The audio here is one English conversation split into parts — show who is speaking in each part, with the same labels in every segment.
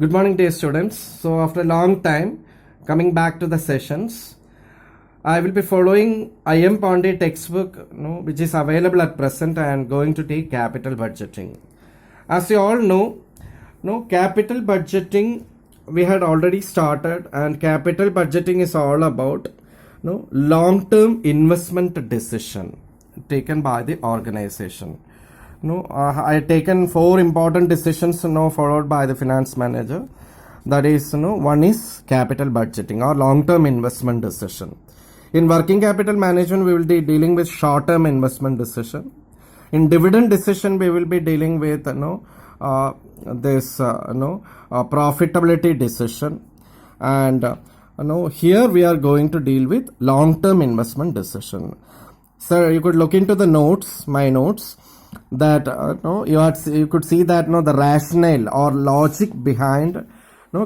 Speaker 1: Good morning, dear students. So, after a long time, coming back to the sessions, I will be following IM Pandey textbook, which is available at present. I am going to take capital budgeting. As you all know, capital budgeting we had already started, and capital budgeting is all about long-term investment decision taken by the organization. I had taken 4 important decisions followed by the finance manager. That is, one is capital budgeting or long-term investment decision. In working capital management, we will be dealing with short-term investment decision. In dividend decision, we will be dealing with profitability decision. And here we are going to deal with long-term investment decision. So you could look into the notes, my notes, that you could see that the rationale or logic behind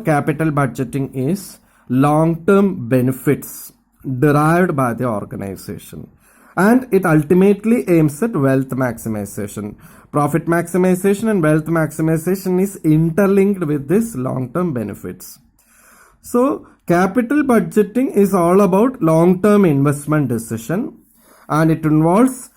Speaker 1: capital budgeting is long-term benefits derived by the organization, and it ultimately aims at wealth maximization. Profit maximization and wealth maximization is interlinked with this long-term benefits. So capital budgeting is all about long-term investment decision, and it involves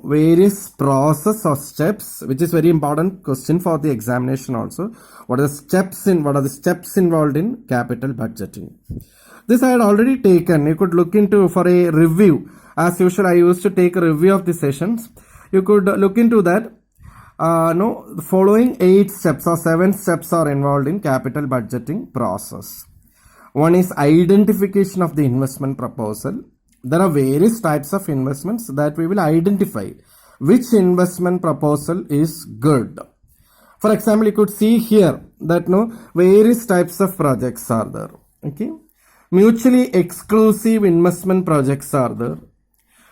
Speaker 1: various process or steps, which is very important question for the examination also. What are the steps involved in capital budgeting? This I had already taken. You could look into for a review. As usual, I used to take a review of the sessions. You could look into that. The following 8 steps or 7 steps are involved in capital budgeting process. One is identification of the investment proposal. There are various types of investments that we will identify which investment proposal is good. For example, you could see here that various types of projects are there. Okay, mutually exclusive investment projects are there.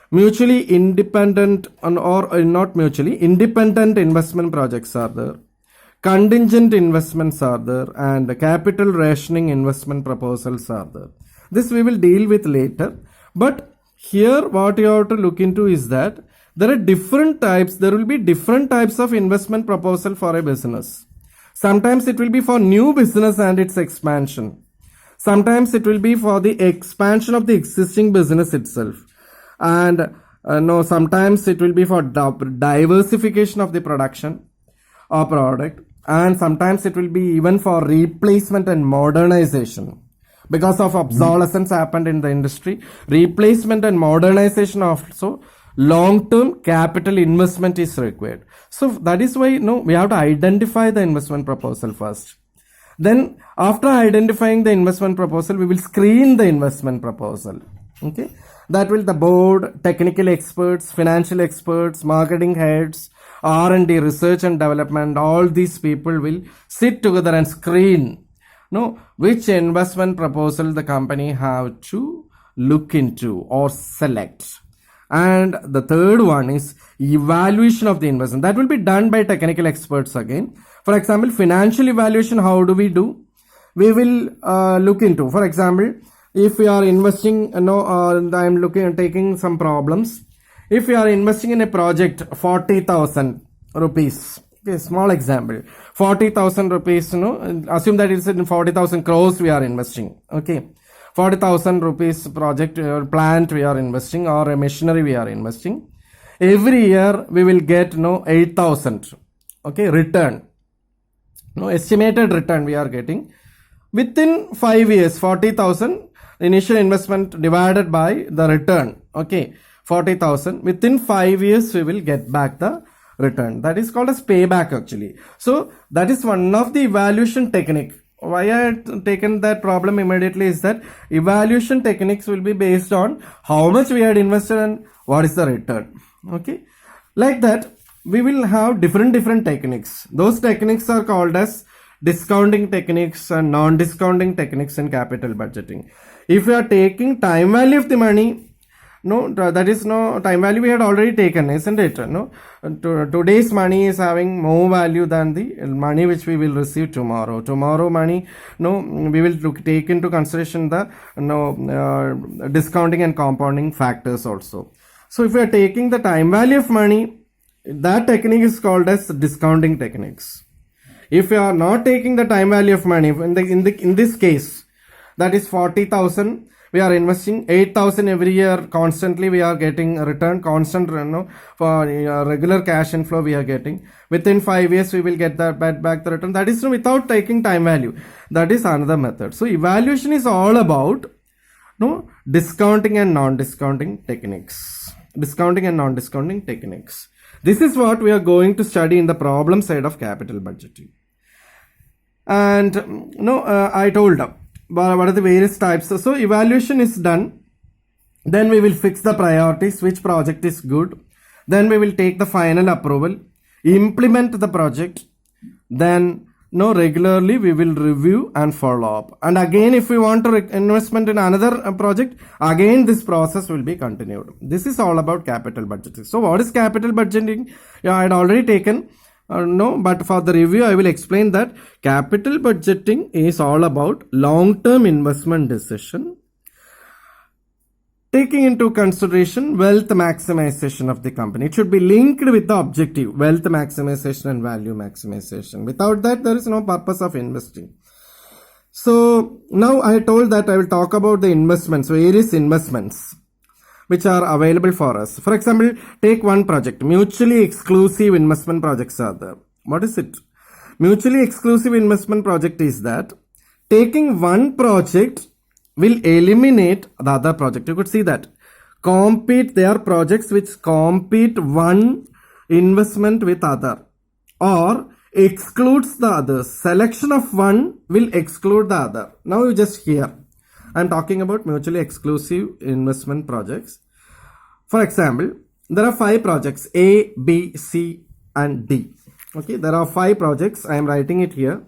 Speaker 1: Mutually independent or not mutually independent investment projects are there. Contingent investments are there, and capital rationing investment proposals are there. This we will deal with later. But here what you have to look into is that there are different types. There will be different types of investment proposal for a business. Sometimes it will be for new business and its expansion. Sometimes it will be for the expansion of the existing business itself. And sometimes it will be for diversification of the production or product. And sometimes it will be even for replacement and modernization. Because of obsolescence happened in the industry, replacement and modernization also, long-term capital investment is required. So that is why we have to identify the investment proposal first. Then after identifying the investment proposal, we will screen the investment proposal. Okay, that will the board, technical experts, financial experts, marketing heads, R&D, research and development, all these people will sit together and screen which investment proposal the company have to look into or select. And the third one is evaluation of the investment. That will be done by technical experts again. For example, financial evaluation, how do we do? We will look into, for example, if we are investing, I'm taking some problems. If we are investing in a project, 40,000 rupees. Okay, small example, 40,000 rupees, assume that it's in 40,000 crores we are investing. Okay, 40,000 rupees project or plant we are investing, or a machinery we are investing. Every year we will get 8,000. Okay, return. Estimated return we are getting. Within 5 years, 40,000 initial investment divided by the return. Okay, 40,000. Within 5 years we will get back the return. That is called as payback actually. So that is one of the evaluation technique. Why I had taken that problem immediately is that evaluation techniques will be based on how much we had invested and what is the return. Okay, like that we will have different techniques. Those techniques are called as discounting techniques and non-discounting techniques in capital budgeting. If you are taking time value of the money, that is time value we had already taken, isn't it? Today's money is having more value than the money which we will receive tomorrow. Tomorrow money, we will take into consideration the discounting and compounding factors also. So if we are taking the time value of money, that technique is called as discounting techniques. If you are not taking the time value of money, in this case, that is 40,000, we are investing 8,000 every year constantly. We are getting a return, constant, for regular cash inflow we are getting. Within 5 years, we will get that back the return. That is without taking time value. That is another method. So evaluation is all about discounting and non-discounting techniques. Discounting and non-discounting techniques. This is what we are going to study in the problem side of capital budgeting. And I told what are the various types. So evaluation is done. Then we will fix the priorities, which project is good. Then we will take the final approval, implement the project. Then regularly we will review and follow up. And again, if we want to investment in another project, again this process will be continued. This is all about capital budgeting. So what is capital budgeting? Yeah, I had already taken. But for the review, I will explain that capital budgeting is all about long-term investment decision, taking into consideration wealth maximization of the company. It should be linked with the objective, wealth maximization and value maximization. Without that, there is no purpose of investing. So now I told that I will talk about the investments, various investments which are available for us. For example, take one project. Mutually exclusive investment projects are there. What is it? Mutually exclusive investment project is that taking one project will eliminate the other project. You could see that. They are projects which compete one investment with other, or excludes the other. Selection of one will exclude the other. Now you just hear. I am talking about mutually exclusive investment projects. For example, there are 5 projects, A, B, C and D. Okay, there are 5 projects. I am writing it here.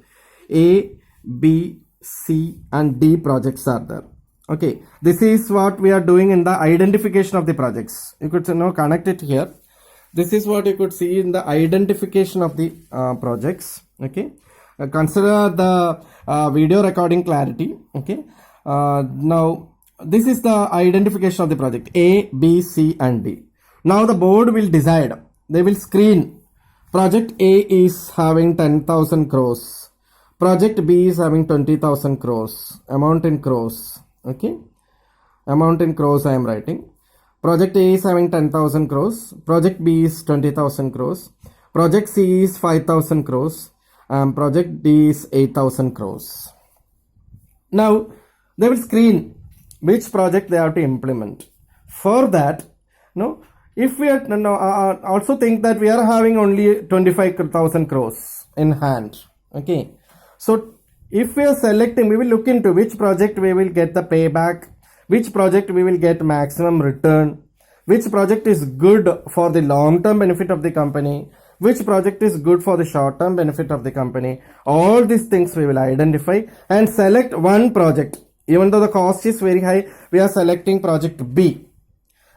Speaker 1: A, B, C and D projects are there. Okay, this is what we are doing in the identification of the projects. You could connect it here. This is what you could see in the identification of the projects. Okay, consider the video recording clarity. Okay. Now this is the identification of the project A, B, C and D. Now the board will decide. They will screen. Project A is having 10,000 crores. Project B is having 20,000 crores. Amount in crores. Okay. Amount in crores I am writing. Project A is having 10,000 crores. Project B is 20,000 crores. Project C is 5,000 crores. And project D is 8,000 crores. Now they will screen which project they have to implement. For that, if we are also think that we are having only 25,000 crores in hand. Okay, so if we are selecting, we will look into which project we will get the payback, which project we will get maximum return, which project is good for the long-term benefit of the company, which project is good for the short-term benefit of the company. All these things we will identify and select one project. Even though the cost is very high, we are selecting project B.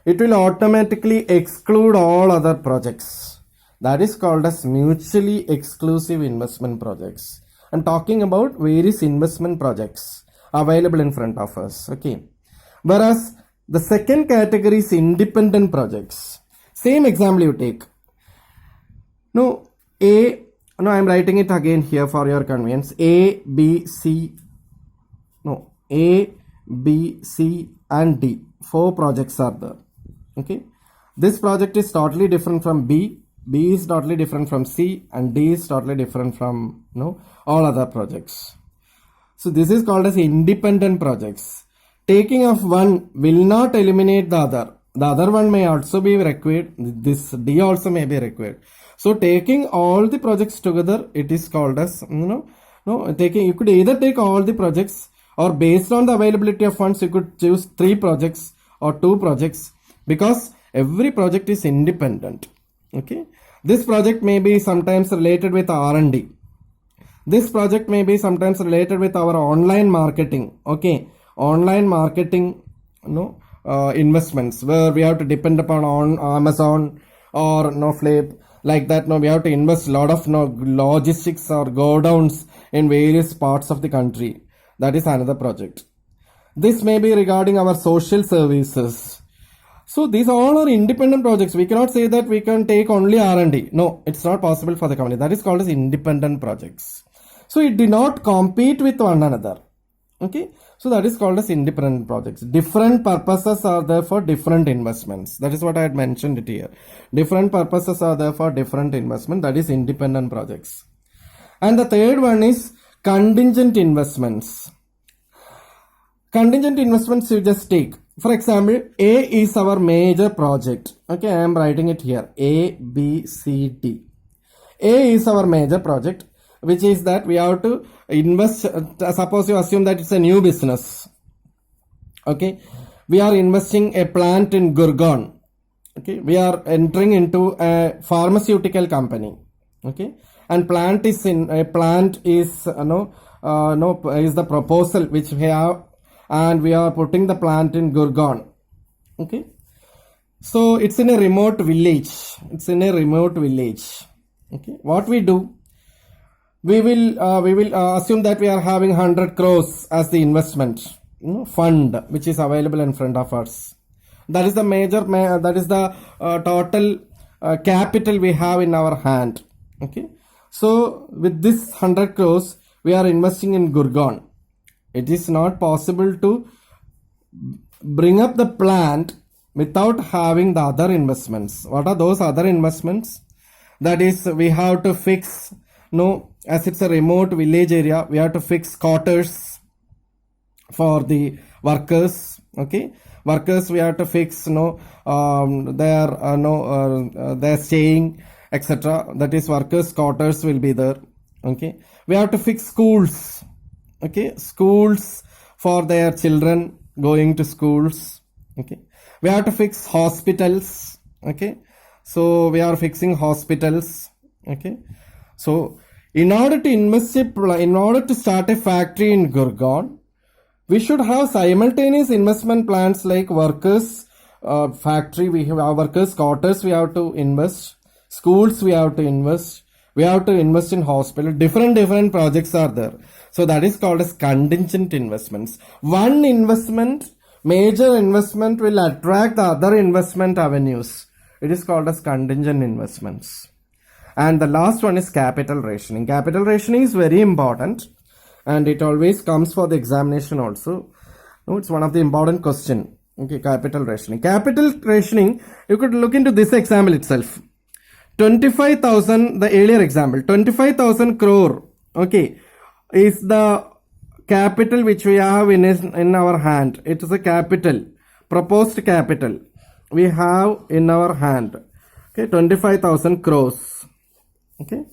Speaker 1: It will automatically exclude all other projects. That is called as mutually exclusive investment projects. I'm talking about various investment projects available in front of us. Okay. Whereas the second category is independent projects. Same example you take. I'm writing it again here for your convenience. A, B, C and D. 4 projects are there. Okay. This project is totally different from B. B is totally different from C and D is totally different from all other projects. So this is called as independent projects. Taking of one will not eliminate the other. The other one may also be required. This D also may be required. So taking all the projects together, it is called as you could either take all the projects, or based on the availability of funds, you could choose 3 projects or 2 projects, because every project is independent. Okay. This project may be sometimes related with R&D. This project may be sometimes related with our online marketing. Okay. Online marketing, investments where we have to depend upon on Amazon or Flip. Like that, we have to invest a lot of logistics or go downs in various parts of the country. That is another project. This may be regarding our social services. So these all are independent projects. We cannot say that we can take only R&D. No, it's not possible for the company. That is called as independent projects. So it did not compete with one another. Okay. So that is called as independent projects. Different purposes are there for different investments. That is what I had mentioned it here. Different purposes are there for different investment. That is independent projects. And the third one is contingent investments. Contingent investments you just take. For example, A is our major project. Okay, I am writing it here. A, B, C, D. A is our major project, which is that we have to invest. Suppose you assume that it's a new business. Okay, we are investing a plant in Gurgaon. Okay, we are entering into a pharmaceutical company. Okay, and plant is the proposal which we have. And we are putting the plant in Gurgaon. Okay. So it's in a remote village. Okay. What we do? We will assume that we are having 100 crores as the investment fund which is available in front of us. That is the total capital we have in our hand. Okay. So with this 100 crores, we are investing in Gurgaon. It is not possible to bring up the plant without having the other investments. What are those other investments? That is, we have to fix, as it's a remote village area, we have to fix quarters for the workers. Okay, workers we have to fix, their staying, etc. That is, workers' quarters will be there. Okay, we have to fix schools. Okay, schools for their children going to schools. Okay, we have to fix hospitals. Okay, so we are fixing hospitals. Okay, so in order to start a factory in Gurgaon, we should have simultaneous investment plans like workers factory. We have our workers quarters. We have to invest. Schools we have to invest. We have to invest in hospital. Different projects are there. So that is called as contingent investments. One major investment will attract the other investment avenues. It is called as contingent investments. And the last one is capital rationing. Capital rationing is very important and it always comes for the examination also. It's one of the important question. Okay, capital rationing. Capital rationing, you could look into this example itself. 25,000, the earlier example, 25,000 crore, okay, is the capital which we have in our hand. It is a capital, proposed capital we have in our hand. Okay, 25,000 crores. Okay,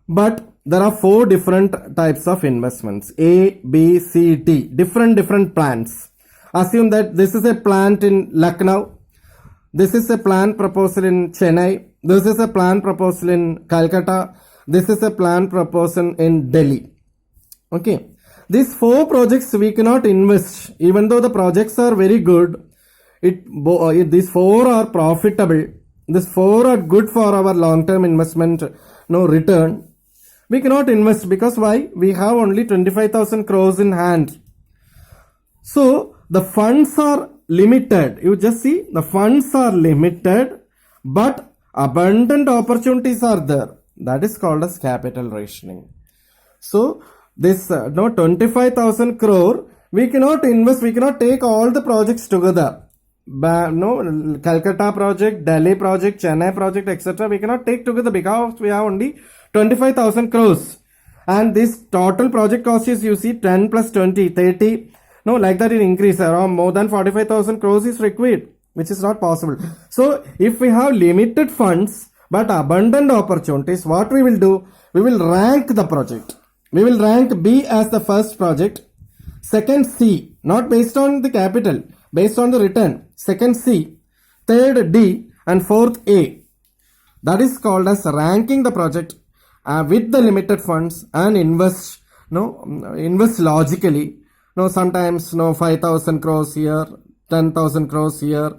Speaker 1: but there are 4 different types of investments. A, B, C, D, different plans. Assume that this is a plant in Lucknow. This is a plan proposal in Chennai. This is a plan proposal in Calcutta. This is a plan proposal in Delhi. Okay. These 4 projects we cannot invest. Even though the projects are very good, these 4 are profitable. These 4 are good for our long-term investment return. We cannot invest because why? We have only 25,000 crores in hand. So the funds are limited. You just see the funds are limited, but abundant opportunities are there. That is called as capital rationing. So this 25,000 crore we cannot invest. We cannot take all the projects together. Calcutta project, Delhi project, Chennai project, etc. We cannot take together because we have only 25,000 crores. And this total project cost is, you see, 10 plus 20, 30. Like that it increase around more than 45,000 crores is required, which is not possible. So if we have limited funds but abundant opportunities, what we will do? We will rank the project. We will rank B as the first project, second C, not based on the capital, based on the return, second C, third D, and fourth A. That is called as ranking the project with the limited funds and invest logically. Sometimes 5,000 crores here, 10,000 crores here,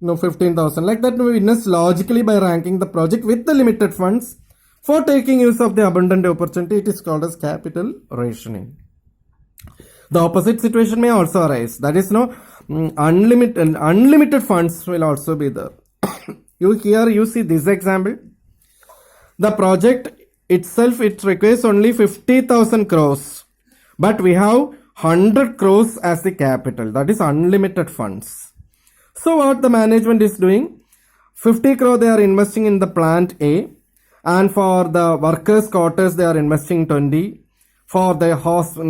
Speaker 1: 15,000, like that. We invest logically by ranking the project with the limited funds for taking use of the abundant opportunity. It is called as capital rationing. The opposite situation may also arise. That is, unlimited funds will also be there. You see this example. The project itself, it requires only 50,000 crores, but we have 100 crores as the capital. That is unlimited funds. So what the management is doing, 50 crore they are investing in the plant A, and for the workers quarters they are investing 20. For the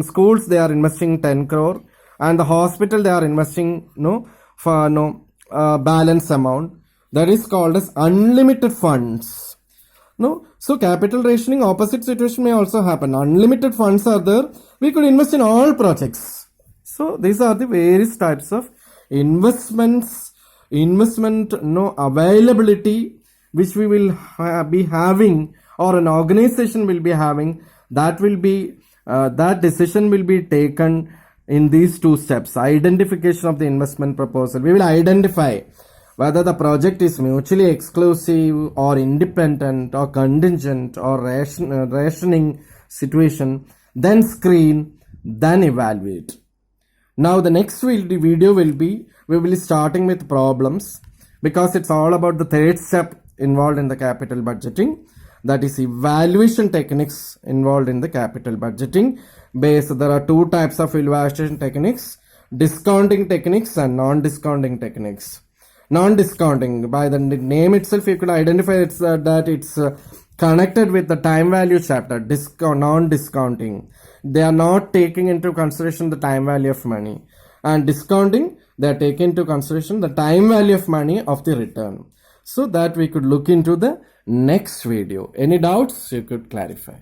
Speaker 1: schools they are investing 10 crore, and the hospital they are investing balance amount. That is called as unlimited funds. So capital rationing, opposite situation may also happen. Unlimited funds are there. We could invest in all projects. So these are the various types of investment availability which we will be having, or an organization will be having. That will be that decision will be taken in these two steps. Identification of the investment proposal. We will identify whether the project is mutually exclusive or independent or contingent or rationing situation, then screen, then evaluate. Now the next video will be, we will be starting with problems, because it's all about the third step involved in the capital budgeting. That is evaluation techniques involved in the capital budgeting. There are two types of evaluation techniques: discounting techniques and non-discounting techniques. Non-discounting, by the name itself you could identify that it's connected with the time value chapter. Non-discounting, they are not taking into consideration the time value of money, and discounting, they are taking into consideration the time value of money of the return. So that we could look into the next video. Any doubts you could clarify.